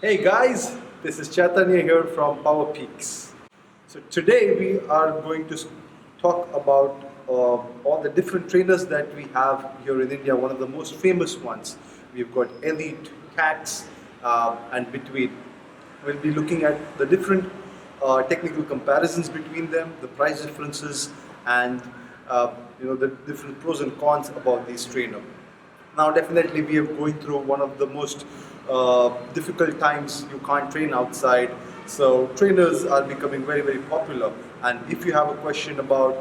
Hey guys, this is Chaitanya here from Power Peaks. So today we are going to talk about all the different trainers that we have here in India. One of the most famous ones. We've got Elite, Tacx, and Btwin. We'll be looking at the different technical comparisons between them, the price differences, and the different pros and cons about these trainers. Now, definitely, we are going through one of the most difficult times. You can't train outside, so trainers are becoming very, very popular. And if you have a question about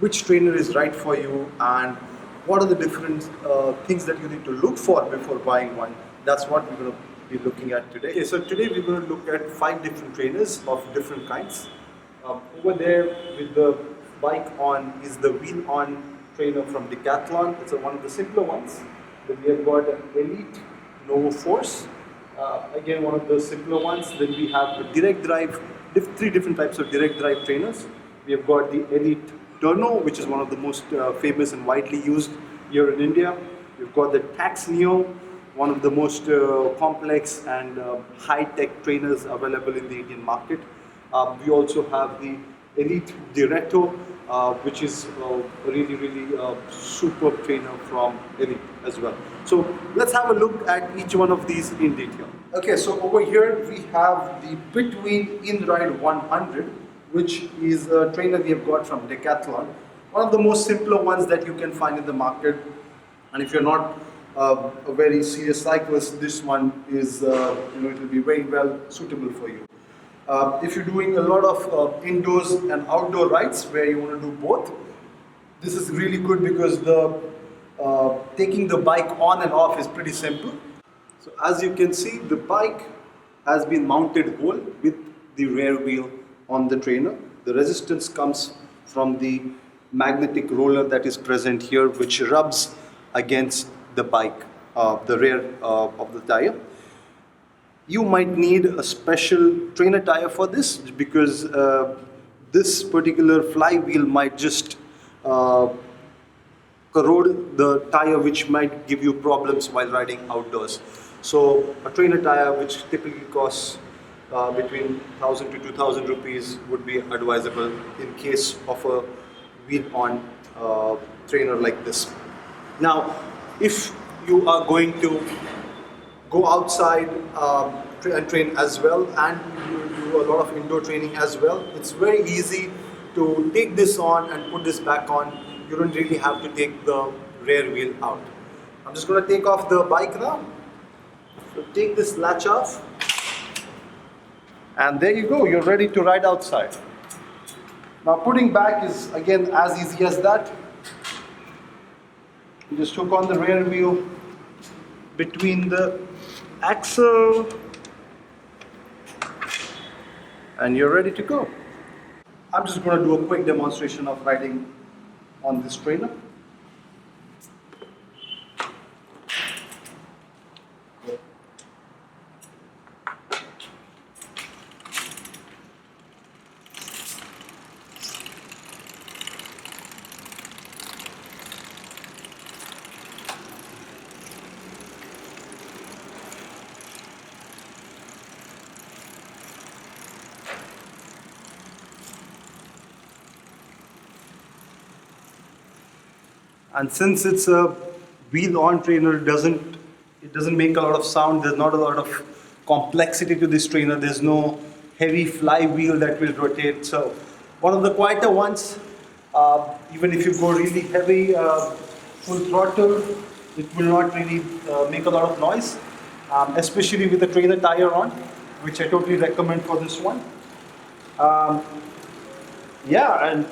which trainer is right for you and what are the different things that you need to look for before buying one, that's what we're going to be looking at today. Okay, so today we're going to look at 5 different trainers of different kinds. Over there with the bike on is the wheel-on trainer from Decathlon. It's one of the simpler ones. Then we have got an Elitenovo Force, again one of the simpler ones. Then we have the direct drive, 3 different types of direct drive trainers. We have got the Turno, which is one of the most famous and widely used here in India. We've got the Tacx Neo, one of the most complex and high-tech trainers available in the Indian market. We also have the Direto, which is a really superb trainer from Elite as well. So let's have a look at each one of these in detail. Okay, so over here we have the Btwin InRide 100, which is a trainer we have got from Decathlon. One of the most simpler ones that you can find in the market. And if you're not a very serious cyclist, this one is, it will be very well suitable for you. If you're doing a lot of indoors and outdoor rides where you want to do both, this is really good because taking the bike on and off is pretty simple. So as you can see, the bike has been mounted whole with the rear wheel on the trainer. The resistance comes from the magnetic roller that is present here, which rubs against the bike, the rear of the tire. You might need a special trainer tire for this because this particular flywheel might just corrode the tire, which might give you problems while riding outdoors. So a trainer tire, which typically costs between 1,000 to 2,000 rupees, would be advisable in case of a wheel-on trainer like this. Now, if you are going to go outside and train as well, and you do a lot of indoor training as well, it's very easy to take this on and put this back on. You don't really have to take the rear wheel out. I'm just going to take off the bike now. So take this latch off, and there you go, you're ready to ride outside. Now putting back is again as easy as that. You just hook on the rear wheel between the axle and you're ready to go. I'm just going to do a quick demonstration of riding on this trainer. And since it's a wheel-on trainer, it doesn't make a lot of sound. There's not a lot of complexity to this trainer. There's no heavy flywheel that will rotate. So one of the quieter ones. Even if you go really heavy, full throttle, it will not really make a lot of noise, especially with the trainer tire on, which I totally recommend for this one. And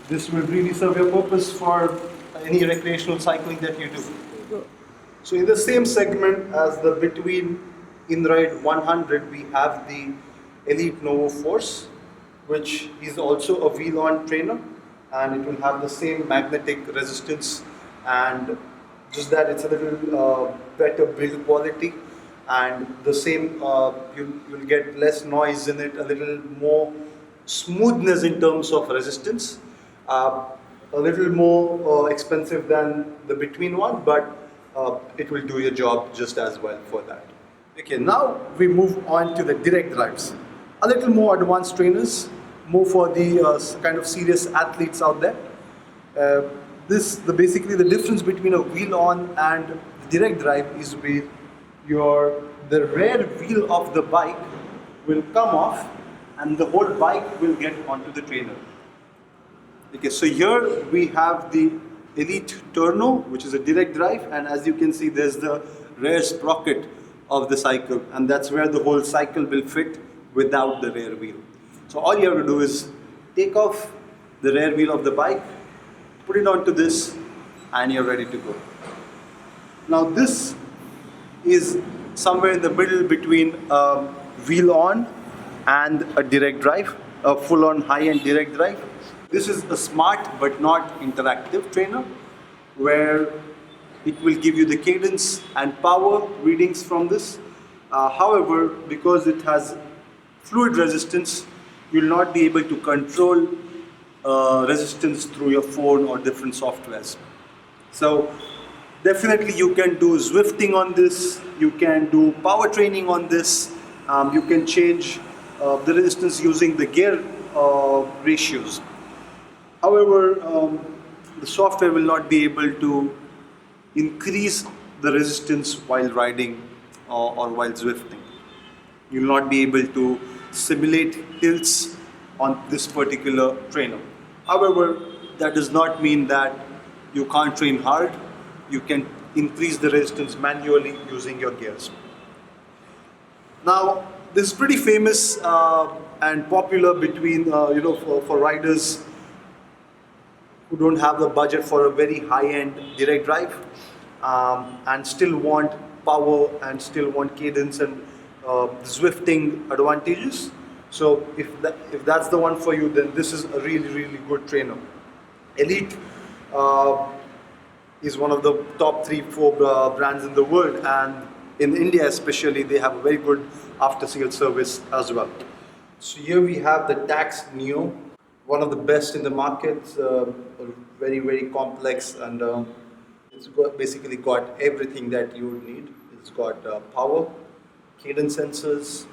this will really serve your purpose for any recreational cycling that you do. So in the same segment as the Btwin InRide 100, we have the Elitenovo Force, which is also a wheel-on trainer, and it will have the same magnetic resistance, and just that it's a little better build quality, and the same, you'll get less noise in it, a little more smoothness in terms of resistance. A little more expensive than the Btwin one, but it will do your job just as well for that. Okay, now we move on to the direct drives. A little more advanced trainers, more for the kind of serious athletes out there. Uh, basically the difference between a wheel on and the direct drive is the rear wheel of the bike will come off and the whole bike will get onto the trainer. Okay, so here we have the Elite Turno, which is a direct drive, and as you can see, there's the rear sprocket of the cycle, and that's where the whole cycle will fit without the rear wheel. So all you have to do is take off the rear wheel of the bike, put it onto this, and you're ready to go. Now this is somewhere in the middle between wheel on and a direct drive, a full-on high-end direct drive. This is a smart but not interactive trainer where it will give you the cadence and power readings from this. However, because it has fluid resistance, you will not be able to control resistance through your phone or different softwares. So definitely you can do Zwifting on this, you can do power training on this, you can change the resistance using the gear ratios. However, the software will not be able to increase the resistance while riding or while Zwifting. You will not be able to simulate hills on this particular trainer. However, that does not mean that you can't train hard. You can increase the resistance manually using your gears. Now, this is pretty famous and popular between for riders who don't have the budget for a very high-end direct drive and still want power and still want cadence and Zwifting advantages. So if that's the one for you, then this is a really, really good trainer. Elite is one of the top 3-4 brands in the world, and in India especially, they have a very good after-sales service as well. So here we have the Tacx Neo, one of the best in the market, very, very complex, and basically got everything that you would need. It's got power, cadence sensors,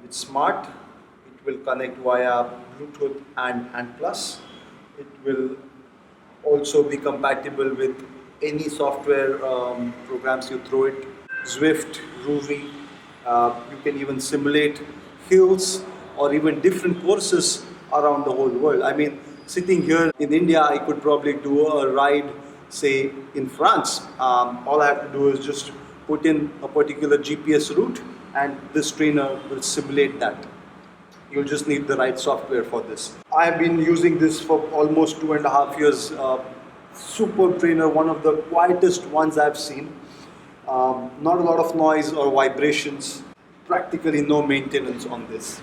it's smart, it will connect via Bluetooth and Plus. It will also be compatible with any software programs you throw it. Zwift, Ruby, you can even simulate hills or even different courses around the whole world. I mean, sitting here in India, I could probably do a ride, say, in France. All I have to do is just put in a particular GPS route and this trainer will simulate that. You'll just need the right software for this. I have been using this for almost 2.5 years. Superb trainer, one of the quietest ones I've seen. Not a lot of noise or vibrations, practically no maintenance on this.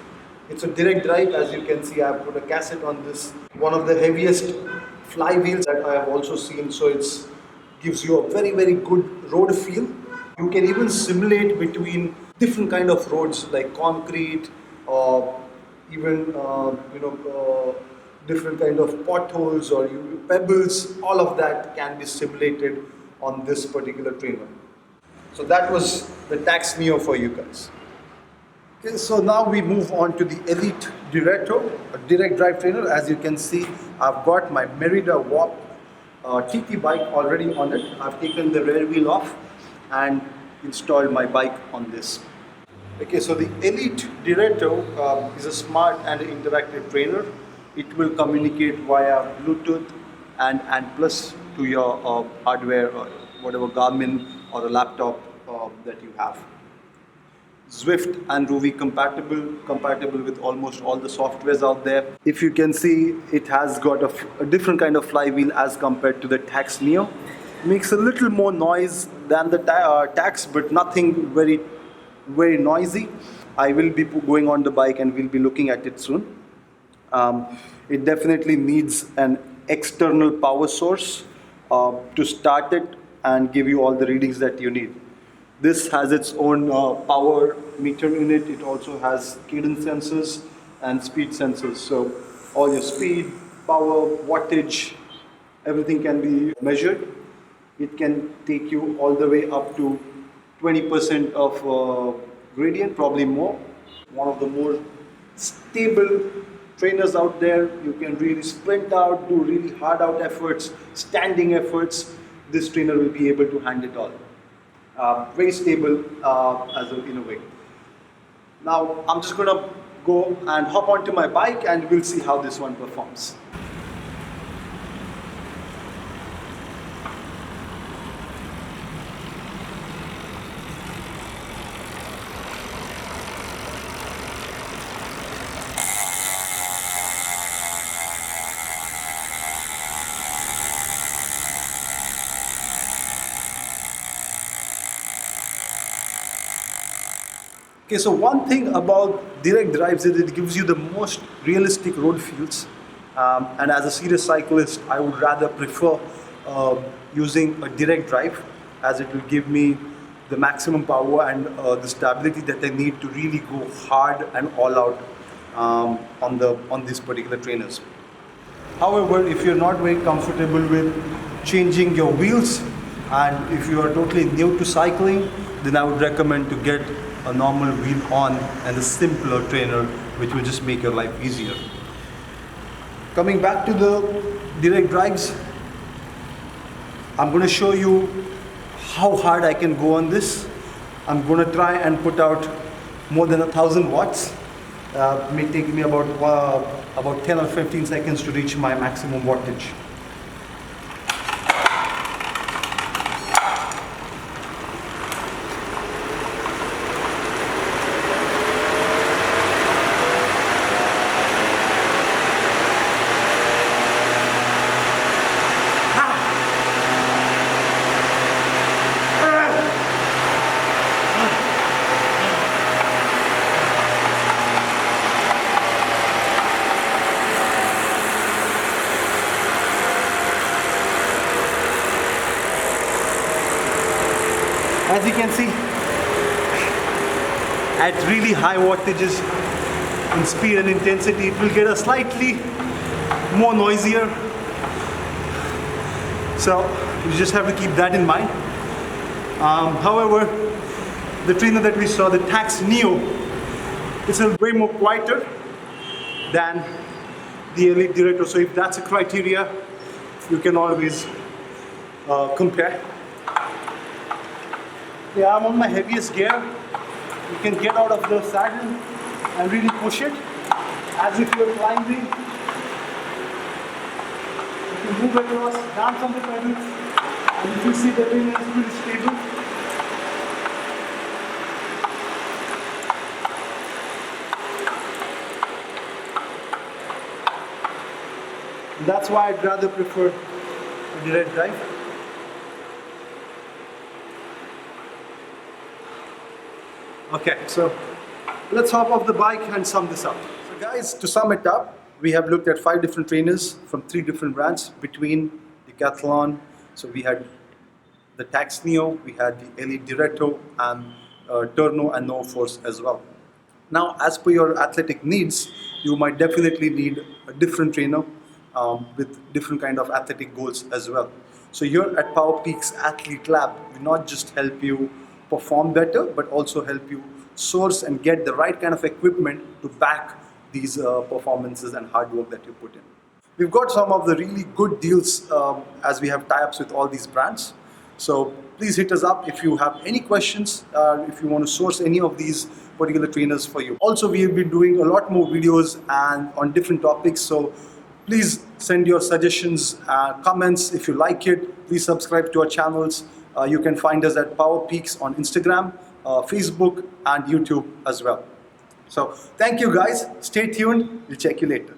It's a direct drive, as you can see. I've put a cassette on this. One of the heaviest flywheels that I have also seen, so it gives you a very, very good road feel. You can even simulate between different kind of roads like concrete or even different kind of potholes or pebbles. All of that can be simulated on this particular trainer. So that was the Tacx Neo for you guys. Okay, so now we move on to the Elite Director, a direct drive trainer. As you can see, I've got my Merida Warp TT bike already on it. I've taken the rear wheel off and installed my bike on this. Okay, so the Elite Director is a smart and interactive trainer. It will communicate via Bluetooth and plus to your hardware or whatever Garmin or a laptop that you have. Zwift and Ruby compatible with almost all the softwares out there. If you can see, it has got a different kind of flywheel as compared to the Tacx Neo. Makes a little more noise than the Tacx, but nothing very, very noisy. I will be going on the bike and we'll be looking at it soon. It definitely needs an external power source to start it and give you all the readings that you need. This has its own power meter in it. It also has cadence sensors and speed sensors. So all your speed, power, wattage, everything can be measured. It can take you all the way up to 20% of gradient, probably more. One of the more stable trainers out there. You can really sprint out, do really hard out efforts, standing efforts. This trainer will be able to handle it all. Very stable in a way. Now I'm just going to go and hop onto my bike and we'll see how this one performs. Okay, so one thing about direct drives is it gives you the most realistic road feels. And as a serious cyclist, I would rather prefer using a direct drive, as it will give me the maximum power and the stability that I need to really go hard and all out on these particular trainers. However, if you're not very comfortable with changing your wheels and if you are totally new to cycling, then I would recommend to get a normal wheel on and a simpler trainer, which will just make your life easier. Coming back to the direct drives, I'm going to show you how hard I can go on this. I'm going to try and put out more than 1,000 watts. It may take me about 10 or 15 seconds to reach my maximum wattage. As you can see, at really high wattages in speed and intensity, it will get a slightly more noisier. So you just have to keep that in mind. However, the trainer that we saw, the Tacx Neo, is a way more quieter than the Elite Director. So if that's a criteria, you can always compare. Yeah, I'm on my heaviest gear. You can get out of the saddle and really push it as if you're climbing. You can move across, dance on the pedals, and if you see the trainer is pretty stable. And that's why I'd rather prefer a direct drive. Okay, so let's hop off the bike and sum this up. So guys, to sum it up, we have looked at 5 different trainers from 3 different brands, Btwin, Decathlon. So we had the Tacx Neo, we had the Elite Director, and Turno and Novo Force as well. Now, as per your athletic needs, you might definitely need a different trainer with different kind of athletic goals as well. So here at PowerPeak's Athlete Lab, we not just help you perform better, but also help you source and get the right kind of equipment to back these performances and hard work that you put in. We've got some of the really good deals as we have tie-ups with all these brands. So please hit us up if you have any questions, if you want to source any of these particular trainers for you. Also, we have been doing a lot more videos and on different topics. So please send your suggestions, comments if you like it. Please subscribe to our channels. You can find us at PowerPeaks on Instagram, Facebook, and YouTube as well. So thank you guys. Stay tuned. We'll check you later.